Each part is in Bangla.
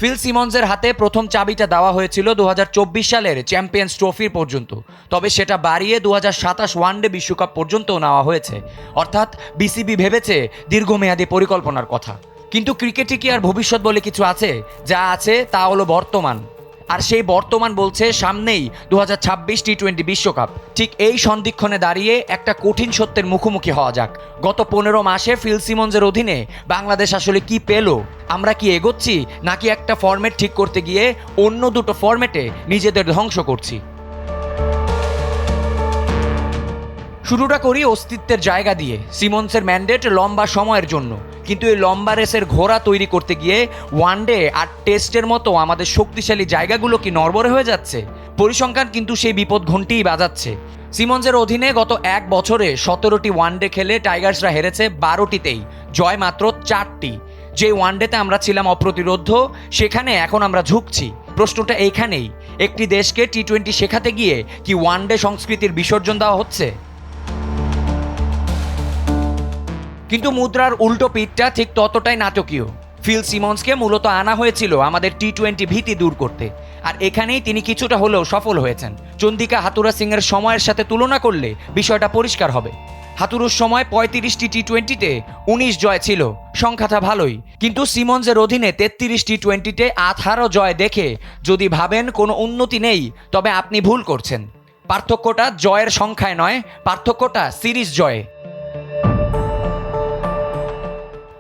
ফিল সিমন্সের হাতে প্রথম চাবিটা দেওয়া হয়েছিল 2024 সালের চ্যাম্পিয়ন্স ট্রফির পর্যন্ত, তবে সেটা বাড়িয়ে 2027 ওয়ানডে বিশ্বকাপ পর্যন্ত নেওয়া হয়েছে। অর্থাৎ বিসিবি ভেবেছে দীর্ঘমেয়াদী পরিকল্পনার কথা। কিন্তু ক্রিকেটে কি আর ভবিষ্যৎ বলে কিছু আছে? যা আছে তা হলো বর্তমান। আর সেই বর্তমান বলছে সামনেই 2026 টি-20 বিশ্বকাপ। ঠিক এই সন্ধিক্ষণে দাঁড়িয়ে একটা কঠিন সত্যের মুখোমুখি হওয়া যাক। গত 15 মাসে ফিল সিমন্সের অধীনে বাংলাদেশ আসলে কি পেল? আমরা কি এগোচ্ছি, নাকি একটা ফরম্যাট ঠিক করতে গিয়ে অন্য দুটো ফরম্যাটে নিজেদের ধ্বংস করছি? শুরুটা করি অস্তিত্বের জায়গা দিয়ে। সিমন্সের ম্যান্ডেট লম্বা সময়ের জন্য, কিন্তু এই লম্বা রেসের ঘোড়া তৈরি করতে গিয়ে ওয়ানডে আর টেস্টের মতো আমাদের শক্তিশালী জায়গাগুলো কি নড়বড়ে হয়ে যাচ্ছে? পরিসংখ্যান কিন্তু সেই বিপদ ঘণ্টিই বাজাচ্ছে। সিমন্সের অধীনে গত 1 বছরে 17টি ওয়ানডে খেলে টাইগার্সরা হেরেছে 12টিতেই, জয় মাত্র 4টি। যে ওয়ানডেতে আমরা ছিলাম অপ্রতিরোধ্য, সেখানে এখন আমরা ঝুঁকছি। প্রশ্নটা এইখানেই, একটি দেশকে টি-20 শেখাতে গিয়ে কি ওয়ানডে সংস্কৃতির বিসর্জন দেওয়া হচ্ছে? কিন্তু মুদ্রার উল্টো পিঠটা ঠিক ততটাই নাটকীয়। ফিল সিমন্সকে মূলত আনা হয়েছিল আমাদের টি-20 ভীতি দূর করতে, আর এখানেই তিনি কিছুটা হলেও সফল হয়েছেন। চন্দিকা হাথুরা সিংয়ের সময়ের সাথে তুলনা করলে বিষয়টা পরিষ্কার হবে। হাথুরুর সময় 35টি টি-20তে 19 জয় ছিল, সংখ্যাটা ভালোই। কিন্তু সিমন্সের অধীনে 33 টি-20তে 18 জয় দেখে যদি ভাবেন কোনো উন্নতি নেই, তবে আপনি ভুল করছেন। পার্থক্যটা জয়ের সংখ্যায় নয়, পার্থক্যটা সিরিজ জয়ে।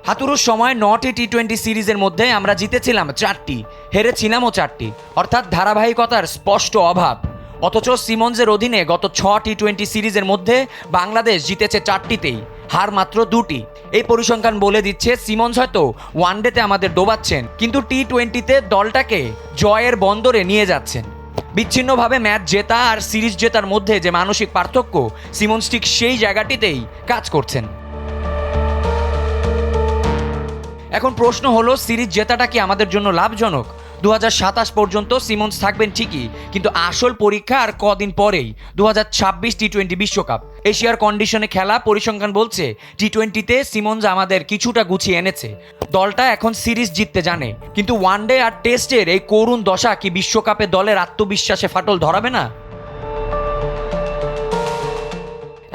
হাতুরুর সময় 9টি টি-20 সিরিজের মধ্যে আমরা জিতেছিলাম 4টি, হেরেছিলামও 4টি, অর্থাৎ ধারাবাহিকতার স্পষ্ট অভাব। অথচ সিমন্সের অধীনে গত 6 টি-20 সিরিজের মধ্যে বাংলাদেশ জিতেছে 4টিতেই, হার মাত্র 2টি। এই পরিসংখ্যান বলে দিচ্ছে সিমন্স হয়তো ওয়ানডেতে আমাদের ডোবাচ্ছেন, কিন্তু টি-20তে দলটাকে জয়ের বন্দরে নিয়ে যাচ্ছেন। বিচ্ছিন্নভাবে ম্যাচ জেতা আর সিরিজ জেতার মধ্যে যে মানসিক পার্থক্য, সিমন্স ঠিক সেই জায়গাটিতেই কাজ করছেন। এখন প্রশ্ন হলো, সিরিজ জেতাটা কি আমাদের জন্য লাভজনক? 2027 পর্যন্ত সিমন্স থাকবেন ঠিকই, কিন্তু আসল পরীক্ষা আর কদিন পরেই, 2026 টি-20 বিশ্বকাপ। এশিয়ার কন্ডিশনে খেলা, পরিসংখ্যান বলছে টি-20তে সিমন্স আমাদের কিছুটা গুছিয়ে এনেছে। দলটা এখন সিরিজ জিততে জানে, কিন্তু ওয়ানডে আর টেস্টের এই করুণ দশা কি বিশ্বকাপে দলের আত্মবিশ্বাসে ফাটল ধরাবে না?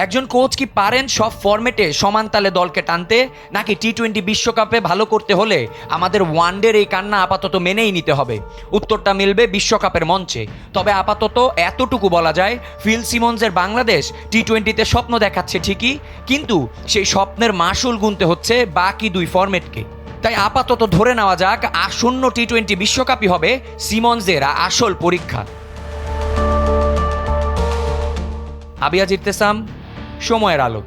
একজন কোচ কি পারেন সব ফরম্যাটে সমান তালে দলকে টানতে, নাকি টি-20 বিশ্বকাপে ভালো করতে হলে আমাদের ওয়ানডের এই কান্না আপাতত মেনেই নিতে হবে? উত্তরটা মিলবে বিশ্বকাপের মঞ্চে। তবে আপাতত এতটুকু বলা যায়, ফিল সিমন্সের বাংলাদেশ টি-20তে স্বপ্ন দেখাচ্ছে ঠিকই, কিন্তু সেই স্বপ্নের মাসুল গুনতে হচ্ছে বাকি 2 ফরম্যাটকে। তাই আপাতত ধরে নেওয়া যাক, আসন্ন টি-20 বিশ্বকাপই হবে সিমন্সের আসল পরীক্ষা। আবিয়াজ ইরতেসাম, সময়ের আলো।